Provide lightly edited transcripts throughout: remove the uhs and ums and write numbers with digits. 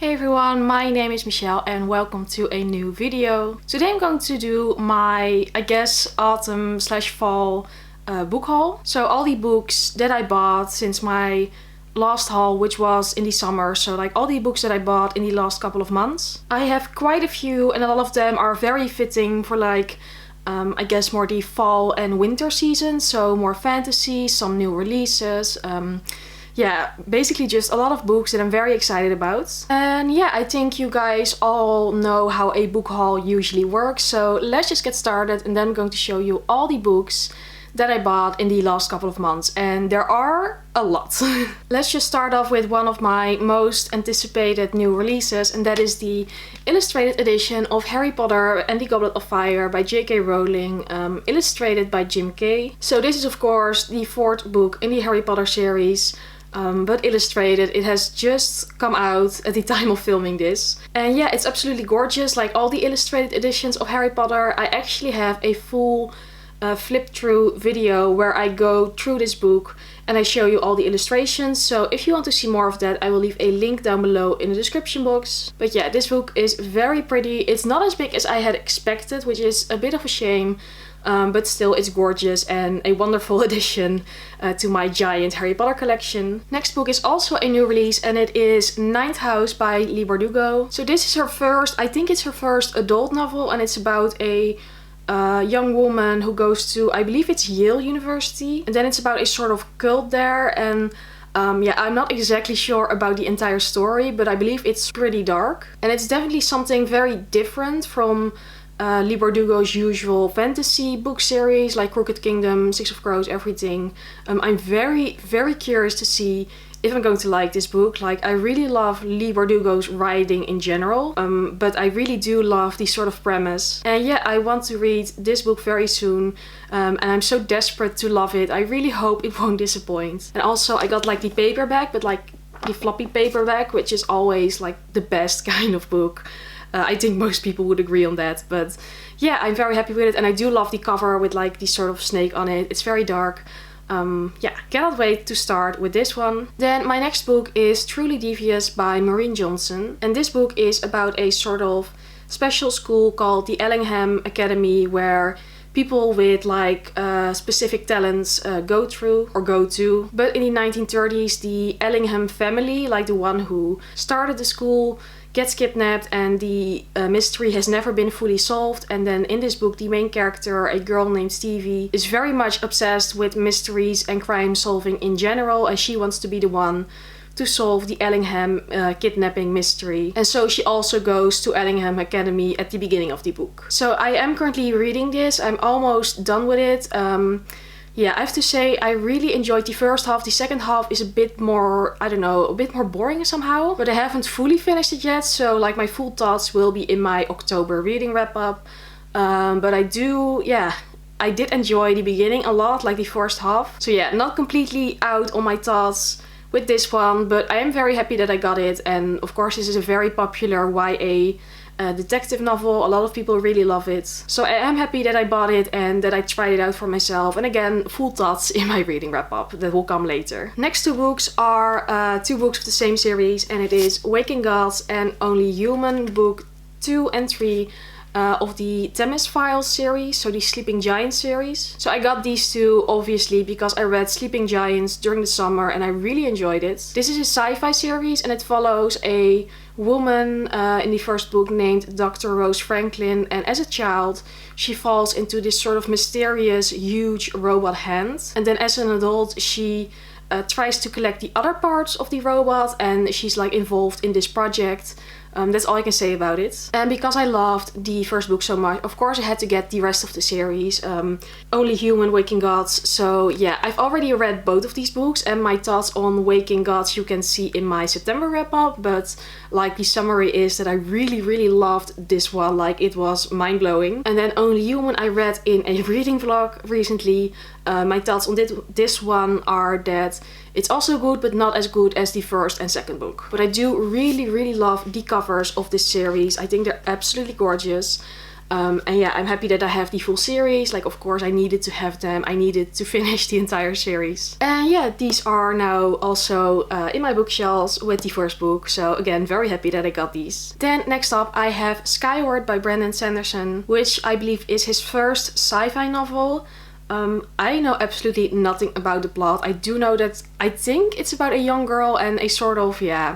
Hey everyone, my name is Michelle and welcome to a new video. Today I'm going to do my, autumn slash fall book haul. So all the books that I bought since my last haul, which was in the summer. So like all the books that I bought in the last couple of months. I have quite a few and a lot of them are very fitting for more the fall and winter season. So more fantasy, some new releases. Yeah, basically just a lot of books that I'm very excited about. And yeah, I think you guys all know how a book haul usually works. So let's just get started and then I'm going to show you all the books that I bought in the last couple of months. And there are a lot. Let's just start off with one of my most anticipated new releases. And that is the illustrated edition of Harry Potter and the Goblet of Fire by J.K. Rowling. Illustrated by Jim Kay. So this is of course the fourth book in the Harry Potter series. But illustrated. It has just come out at the time of filming this. And yeah, it's absolutely gorgeous. Like all the illustrated editions of Harry Potter, I actually have a full flip through video where I go through this book and I show you all the illustrations. So if you want to see more of that, I will leave a link down below in the description box. But yeah, this book is very pretty. It's not as big as I had expected, which is a bit of a shame. But still it's gorgeous and a wonderful addition to my giant Harry Potter collection. Next book is also a new release and it is Ninth House by Leigh Bardugo. So this is her first, I think it's her first adult novel, and it's about a young woman who goes to, I believe it's Yale University. And then it's about a sort of cult there, and yeah, I'm not exactly sure about the entire story, but I believe it's pretty dark. And it's definitely something very different from Leigh Bardugo's usual fantasy book series like Crooked Kingdom, Six of Crows, everything. I'm very, very curious to see if I'm going to like this book. Like, I really love Leigh Bardugo's writing in general, but I really do love the sort of premise. And yeah, I want to read this book very soon, and I'm so desperate to love it. I really hope it won't disappoint. And also I got like the paperback, but like the floppy paperback, which is always like the best kind of book. I think most people would agree on that, but yeah, I'm very happy with it, and I do love the cover with like the sort of snake on it. It's very dark. Yeah, cannot wait to start with this one. Then my next book is Truly Devious by Maureen Johnson, and this book is about a sort of special school called the Ellingham Academy where people with like specific talents go to. But in the 1930s, the Ellingham family, like the one who started the school, gets kidnapped and the mystery has never been fully solved. And then in this book, the main character, a girl named Stevie, is very much obsessed with mysteries and crime solving in general, and she wants to be the one to solve the Ellingham kidnapping mystery. And so she also goes to Ellingham Academy at the beginning of the book. So I am currently reading this. I'm almost done with it. Yeah, I have to say I really enjoyed the first half. The second half is a bit more, I don't know, a bit more boring somehow. But I haven't fully finished it yet, so like my full thoughts will be in my October reading wrap up. But I did enjoy the beginning a lot, like the first half. So yeah, not completely out on my thoughts with this one, but I am very happy that I got it. And of course this is a very popular YA detective novel. A lot of people really love it. So I am happy that I bought it and that I tried it out for myself. And again, full thoughts in my reading wrap up that will come later. Next two books are two books of the same series, and it is Waking Gods and Only Human, book 2 and 3 of the Themis Files series, so the Sleeping Giants series. So I got these two obviously because I read Sleeping Giants during the summer and I really enjoyed it. This is a sci-fi series and it follows a woman in the first book named Dr. Rose Franklin, and as a child she falls into this sort of mysterious huge robot hand, and then as an adult she tries to collect the other parts of the robot and she's like involved in this project. That's all I can say about it. And because I loved the first book so much, of course I had to get the rest of the series. Only Human, Waking Gods. So yeah, I've already read both of these books, and my thoughts on Waking Gods you can see in my September wrap up. But like the summary is that I really, really loved this one. Like, it was mind-blowing. And then Only Human I read in a reading vlog recently. My thoughts on this one are that it's also good, but not as good as the first and second book. But I do really, really love the covers of this series. I think they're absolutely gorgeous. And yeah, I'm happy that I have the full series. Like, of course, I needed to have them. I needed to finish the entire series. And yeah, these are now also in my bookshelves with the first book. So again, very happy that I got these. Then next up, I have Skyward by Brandon Sanderson, which I believe is his first sci-fi novel. I know absolutely nothing about the plot. I do know that I think it's about a young girl and a sort of, yeah,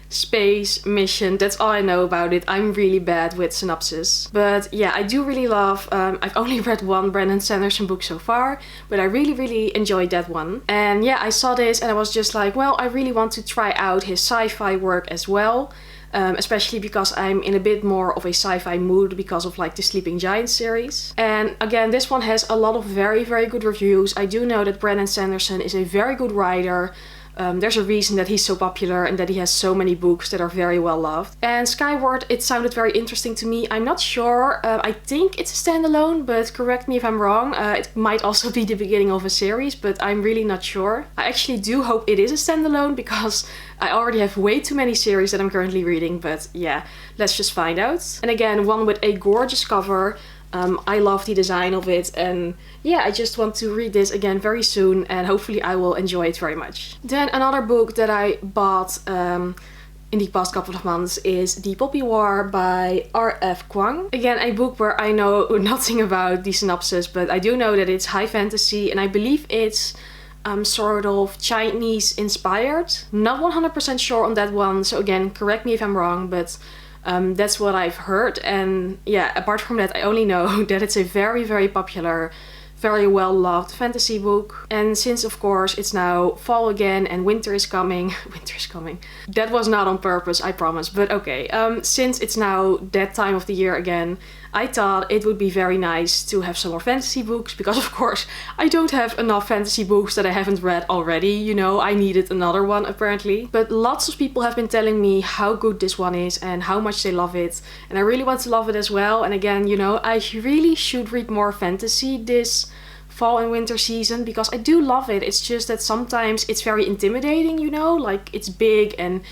space mission. That's all I know about it. I'm really bad with synopsis. But yeah, I do really love, I've only read one Brandon Sanderson book so far, but I really enjoyed that one. And yeah, I saw this and I was just like, well, I really want to try out his sci-fi work as well. Especially because I'm in a bit more of a sci-fi mood because of like the Sleeping Giants series. And again, this one has a lot of very good reviews. I do know that Brandon Sanderson is a very good writer. There's a reason that he's so popular and that he has so many books that are very well loved. And Skyward, it sounded very interesting to me. I'm not sure. I think it's a standalone, but correct me if I'm wrong. It might also be the beginning of a series, but I'm really not sure. I actually do hope it is a standalone because I already have way too many series that I'm currently reading, but yeah, let's just find out. And again, one with a gorgeous cover. I love the design of it, and yeah, I just want to read this again very soon and hopefully I will enjoy it very much. Then another book that I bought in the past couple of months is The Poppy War by R.F. Kuang. Again, a book where I know nothing about the synopsis, but I do know that it's high fantasy and I believe it's sort of Chinese inspired. Not 100% sure on that one, so again, correct me if I'm wrong, but that's what I've heard. And yeah, apart from that, I only know that it's a very popular, very well loved fantasy book. And since of course it's now fall again and winter is coming, that was not on purpose, I promise, but okay. Since it's now that time of the year again, I thought it would be very nice to have some more fantasy books because of course I don't have enough fantasy books that I haven't read already, you know, I needed another one apparently. But lots of people have been telling me how good this one is and how much they love it, and I really want to love it as well. And again, you know, I really should read more fantasy this fall and winter season because I do love it. It's just that sometimes it's very intimidating, you know, like it's big and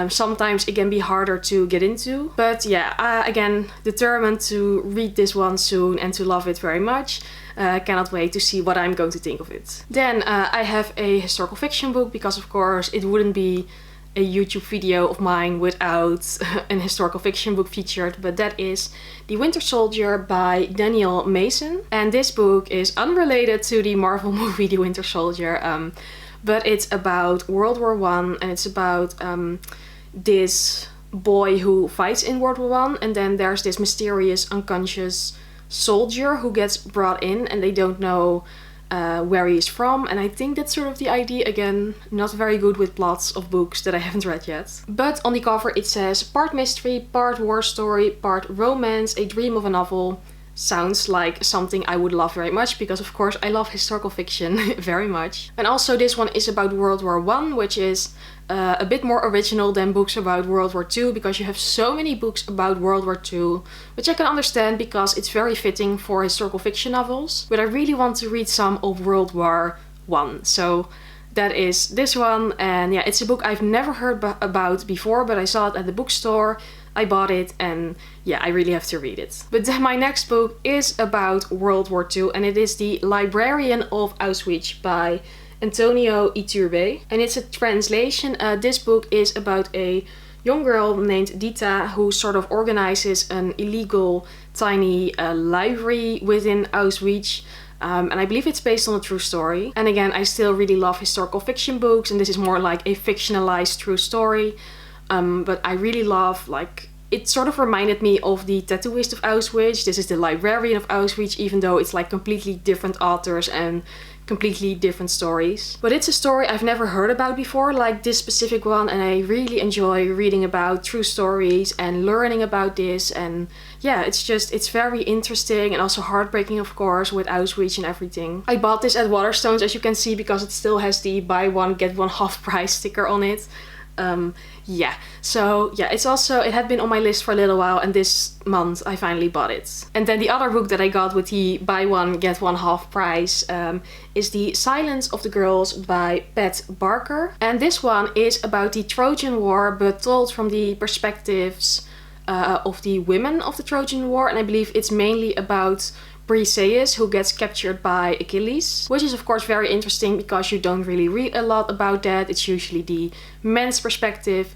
sometimes it can be harder to get into. But yeah, again, determined to read this one soon and to love it very much. Cannot wait to see what I'm going to think of it. Then I have a historical fiction book because of course it wouldn't be a YouTube video of mine without an historical fiction book featured, but that is The Winter Soldier by Daniel Mason. And this book is unrelated to the Marvel movie The Winter Soldier, but it's about World War I and it's about this boy who fights in World War I, and then there's this mysterious unconscious soldier who gets brought in and they don't know where he is from. And I think that's sort of the idea. Again, not very good with plots of books that I haven't read yet. But on the cover it says part mystery, part war story, part romance, a dream of a novel. Sounds like something I would love very much because of course I love historical fiction very much. And also this one is about World War I, which is a bit more original than books about World War II because you have so many books about World War II, which I can understand because it's very fitting for historical fiction novels. But I really want to read some of World War I. So that is this one, and yeah, it's a book I've never heard about before, but I saw it at the bookstore. I bought it and yeah, I really have to read it. But then my next book is about World War II and it is The Librarian of Auschwitz by Antonio Iturbe. And it's a translation. This book is about a young girl named Dita who sort of organizes an illegal tiny library within Auschwitz. And I believe it's based on a true story. And again, I still really love historical fiction books and this is more like a fictionalized true story. But I really love, like, it sort of reminded me of The Tattooist of Auschwitz. This is The Librarian of Auschwitz, even though it's like completely different authors and completely different stories. But it's a story I've never heard about before, like this specific one, and I really enjoy reading about true stories and learning about this. And yeah, it's very interesting and also heartbreaking, of course, with Auschwitz and everything. I bought this at Waterstones, as you can see, because it still has the buy one get one half price sticker on it. Yeah, so yeah, it had been on my list for a little while and this month I finally bought it. And then the other book that I got with the buy one get one half price is The Silence of the Girls by Pat Barker. And this one is about the Trojan War but told from the perspectives of the women of the Trojan War, and I believe it's mainly about Briseis, who gets captured by Achilles, which is of course very interesting because you don't really read a lot about that. It's usually the men's perspective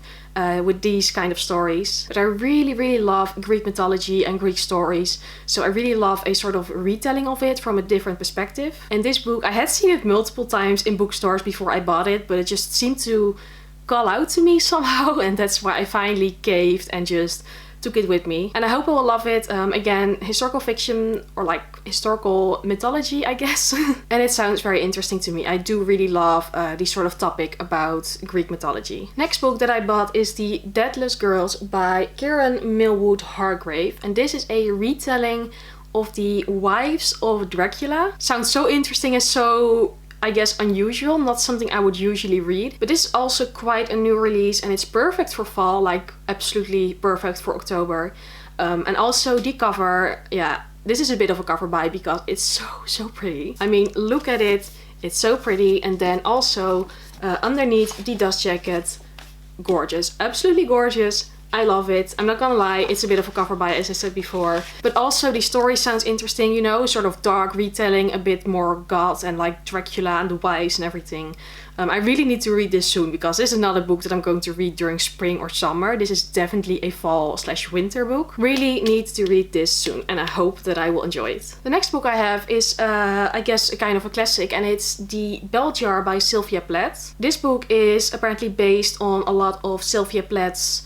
with these kind of stories. But I really love Greek mythology and Greek stories, so I really love a sort of retelling of it from a different perspective. And this book, I had seen it multiple times in bookstores before I bought it, but it just seemed to call out to me somehow, and that's why I finally caved and just took it with me. And I hope I will love it. Again, historical fiction or like historical mythology, I guess. And it sounds very interesting to me. I do really love this sort of topic about Greek mythology. Next book that I bought is The Deathless Girls by Karen Millwood Hargrave. And this is a retelling of the wives of Dracula. Sounds so interesting and so, I guess, unusual, not something I would usually read. But this is also quite a new release and it's perfect for fall, like absolutely perfect for October. And also the cover, yeah, this is a bit of a cover buy because it's so pretty. I mean, look at it, it's so pretty. And then also underneath the dust jacket, gorgeous, absolutely gorgeous. I love it. I'm not gonna lie, it's a bit of a cover buy, as I said before. But also the story sounds interesting, you know, sort of dark retelling, a bit more goth and like Dracula and the wives and everything. I really need to read this soon because this is not a book that I'm going to read during spring or summer. This is definitely a fall/winter book. Really need to read this soon and I hope that I will enjoy it. The next book I have is, I guess, a kind of a classic, and it's The Bell Jar by Sylvia Plath. This book is apparently based on a lot of Sylvia Plath's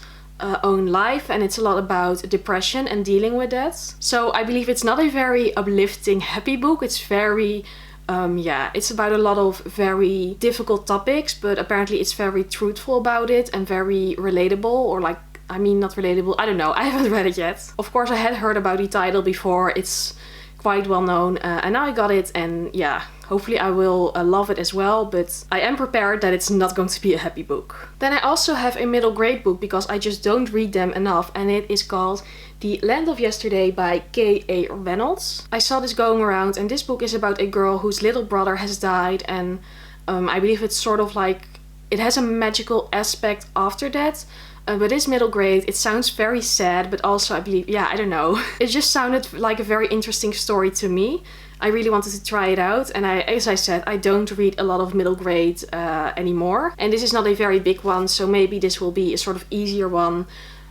own life, and it's a lot about depression and dealing with that. So I believe it's not a very uplifting, happy book. It's very yeah, it's about a lot of very difficult topics, but apparently it's very truthful about it and very relatable, or like, I mean, not relatable, I don't know, I haven't read it yet. Of course I had heard about the title before, it's quite well known, and now I got it, and yeah, hopefully I will love it as well, but I am prepared that it's not going to be a happy book. Then I also have a middle grade book because I just don't read them enough, and it is called The Land of Yesterday by K.A. Reynolds. I saw this going around, and this book is about a girl whose little brother has died, and I believe it's sort of like, it has a magical aspect after that. But it's middle grade, it sounds very sad, but also I believe, yeah, I don't know. It just sounded like a very interesting story to me. I really wanted to try it out, and as I said, I don't read a lot of middle grade anymore. And this is not a very big one, so maybe this will be a sort of easier one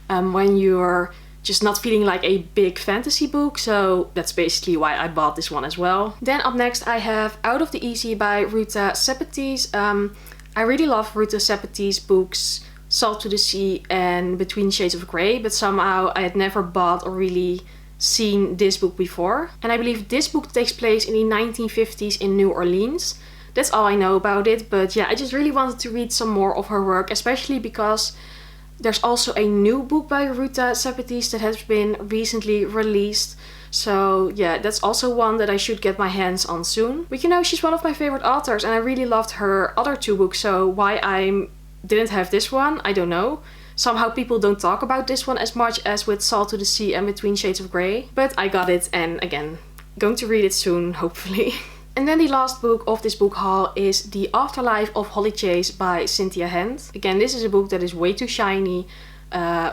when you're just not feeling like a big fantasy book. So that's basically why I bought this one as well. Then up next I have Out of the Easy by Ruta Sepetys. I really love Ruta Sepetys' books, Salt to the Sea and Between Shades of Grey, but somehow I had never bought or really seen this book before. And I believe this book takes place in the 1950s in New Orleans. That's all I know about it, but yeah, I just really wanted to read some more of her work, especially because there's also a new book by Ruta Sepetys that has been recently released. So yeah, that's also one that I should get my hands on soon. But you know, she's one of my favorite authors and I really loved her other two books, so why I didn't have this one, I don't know. Somehow people don't talk about this one as much as with Salt to the Sea and Between Shades of Grey. But I got it, and again, going to read it soon, hopefully. And then the last book of this book haul is The Afterlife of Holly Chase by Cynthia Hand. Again, this is a book that is way too shiny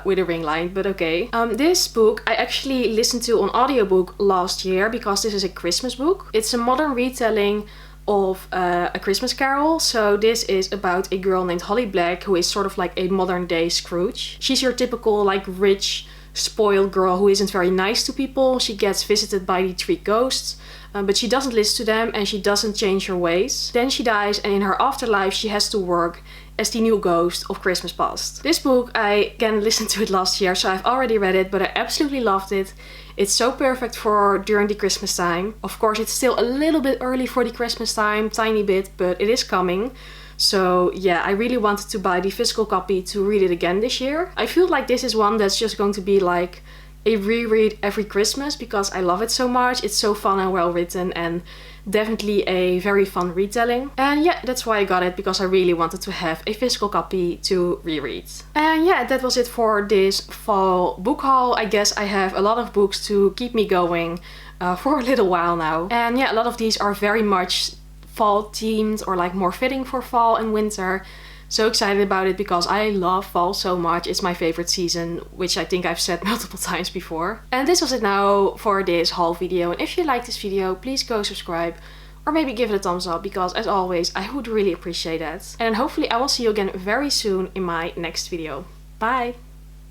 with a ring light, but okay. This book I actually listened to on audiobook last year because this is a Christmas book. It's a modern retelling of A Christmas Carol. So this is about a girl named Holly Black who is sort of like a modern day Scrooge. She's your typical like rich, spoiled girl who isn't very nice to people. She gets visited by the three ghosts, but she doesn't listen to them and she doesn't change her ways. Then she dies, and in her afterlife she has to work as the new ghost of Christmas past. This book, I again listened to it last year, so I've already read it, but I absolutely loved it. It's so perfect for during the Christmas time. Of course, it's still a little bit early for the Christmas time, tiny bit, but it is coming. So yeah, I really wanted to buy the physical copy to read it again this year. I feel like this is one that's just going to be like a reread every Christmas because I love it so much. It's so fun and well written and definitely a very fun retelling. And yeah, that's why I got it, because I really wanted to have a physical copy to reread. And yeah, that was it for this fall book haul. I guess I have a lot of books to keep me going for a little while now. And yeah, a lot of these are very much fall themed or like more fitting for fall and winter. So excited about it because I love fall so much. It's my favorite season, which I think I've said multiple times before. And this was it now for this haul video. And if you like this video, please go subscribe or maybe give it a thumbs up, because as always, I would really appreciate that. And hopefully I will see you again very soon in my next video. Bye!